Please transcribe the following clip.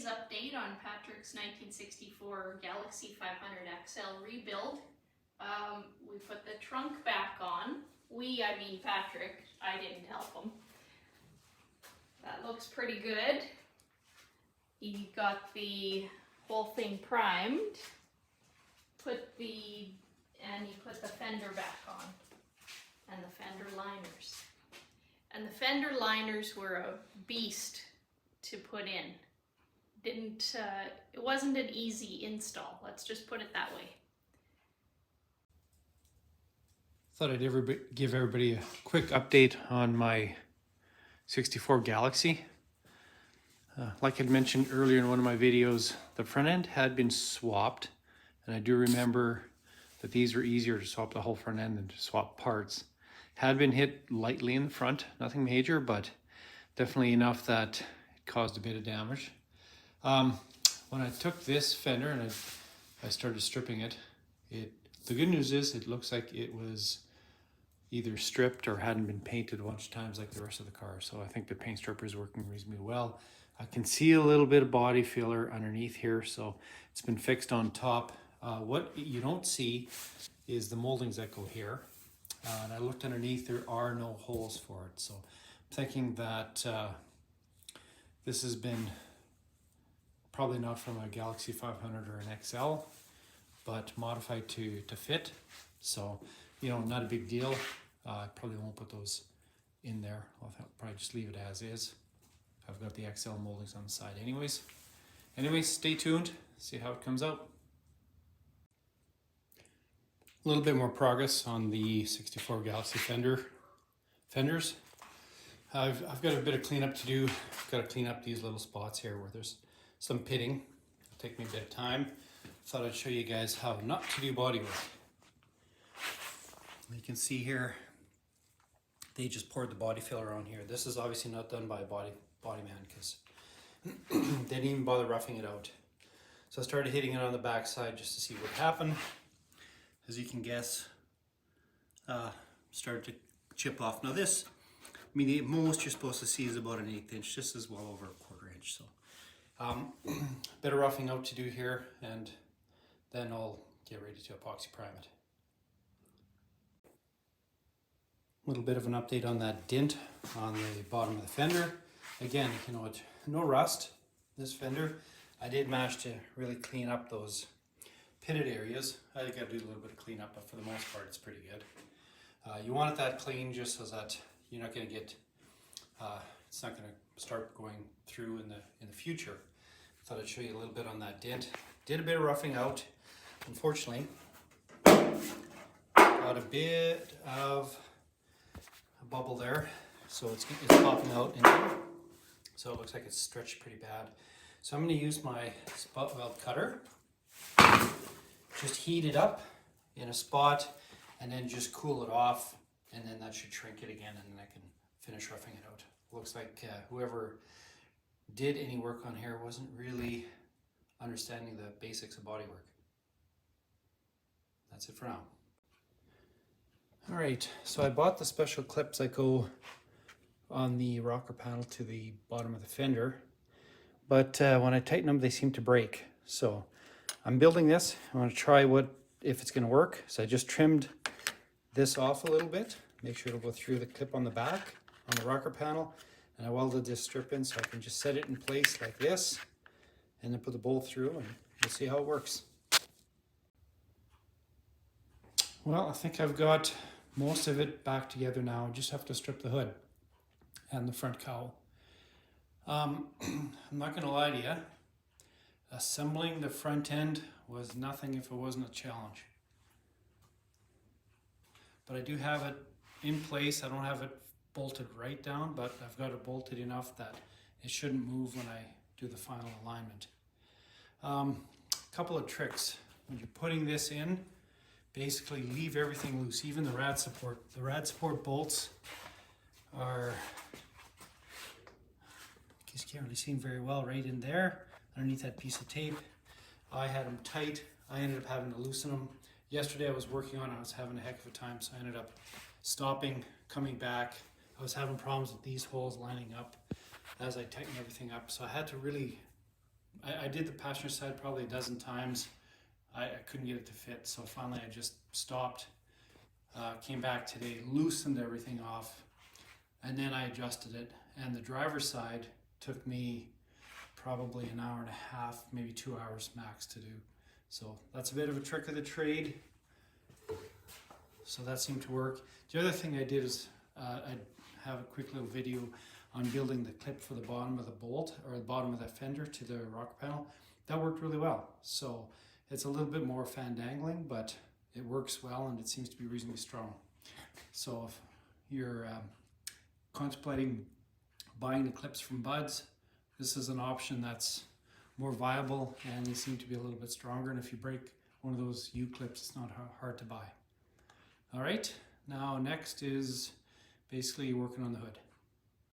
today's update on Patrick's 1964 Galaxie 500 XL rebuild. We put the trunk back on. I mean Patrick. I didn't help him. That looks pretty good. He got the whole thing primed. And he put the fender back on. And the fender liners. And the fender liners were a beast to put in. It wasn't an easy install, let's just put it that way. Thought I'd give everybody a quick update on my 64 Galaxie. Like I'd mentioned earlier in one of my videos, the front end had been swapped, and I do remember that these were easier to swap the whole front end than to swap parts. Had been hit lightly in the front, nothing major, but definitely enough that it caused a bit of damage. When I took this fender and I started stripping it, the good news is it looks like it was either stripped or hadn't been painted a bunch of times like the rest of the car. So I think the paint stripper is working reasonably well. I can see a little bit of body filler underneath here, so it's been fixed on top. What you don't see is the moldings that go here. And I looked underneath, there are no holes for it. So I'm thinking that this has been probably not from a Galaxie 500 or an XL, but modified to fit. So, not a big deal. I probably won't put those in there. I'll probably just leave it as is. I've got the XL moldings on the side anyways. Stay tuned, see how it comes out. A little bit more progress on the 64 Galaxie fenders. I've got a bit of cleanup to do. I've got to clean up these little spots here where there's some pitting. It'll take me a bit of time. Thought I'd show you guys how not to do body work. You can see here, they just poured the body filler on here. This is obviously not done by a body man because they didn't even bother roughing it out. So I started hitting it on the back side just to see what happened. As you can guess, started to chip off. Now this, the most you're supposed to see is about an 1/8 inch. This is well over a 1/4 inch. So bit of roughing out to do here, and then I'll get ready to epoxy prime it. A little bit of an update on that dent on the bottom of the fender. Again, no rust. This fender, I did manage to really clean up those pitted areas. I think I do a little bit of cleanup, but for the most part, it's pretty good. You want it that clean just so that you're not going to get, it's not going to start going through in the future. Thought I'd show you a little bit on that dent. Did a bit of roughing out. Unfortunately, got a bit of a bubble there, so it's popping out in here. So it looks like it's stretched pretty bad. So I'm going to use my spot weld cutter. Just heat it up in a spot and then just cool it off, and then that should shrink it again, and then I can finish roughing it out. Looks like whoever did any work on here wasn't really understanding the basics of bodywork. That's it for now. All right, so I bought the special clips that go on the rocker panel to the bottom of the fender, but when I tighten them, they seem to break. So I'm building this. I want to try if it's going to work. So I just trimmed this off a little bit. Make sure it'll go through the clip on the back on the rocker panel. And I welded this strip in so I can just set it in place like this and then put the bolt through, and we'll see how it works. Well, I think I've got most of it back together now. I just have to strip the hood and the front cowl. I'm not going to lie to you. Assembling the front end was nothing if it wasn't a challenge. But I do have it in place. I don't have it bolted right down, but I've got it bolted enough that it shouldn't move when I do the final alignment. Couple of tricks. When you're putting this in, basically leave everything loose, even the rad support. The rad support bolts are, I guess you can't really see them very well, right in there. Underneath that piece of tape. I had them tight. I ended up having to loosen them. Yesterday I was working on it. I was having a heck of a time, so I ended up stopping, coming back. I was having problems with these holes lining up as I tightened everything up. So I had to really I did the passenger side probably a dozen times. I couldn't get it to fit, so finally I just stopped. Came back today, loosened everything off, and then I adjusted it. And the driver's side took me probably an hour and a half, maybe 2 hours max to do. So that's a bit of a trick of the trade. So that seemed to work. The other thing I did is I have a quick little video on building the clip for the bottom of the bolt, or the bottom of that fender to the rocker panel. That worked really well. So it's a little bit more fan dangling, but it works well and it seems to be reasonably strong. So if you're contemplating buying the clips from Buds, this is an option that's more viable, and they seem to be a little bit stronger. And if you break one of those U-clips, it's not hard to buy. All right, now next is basically working on the hood.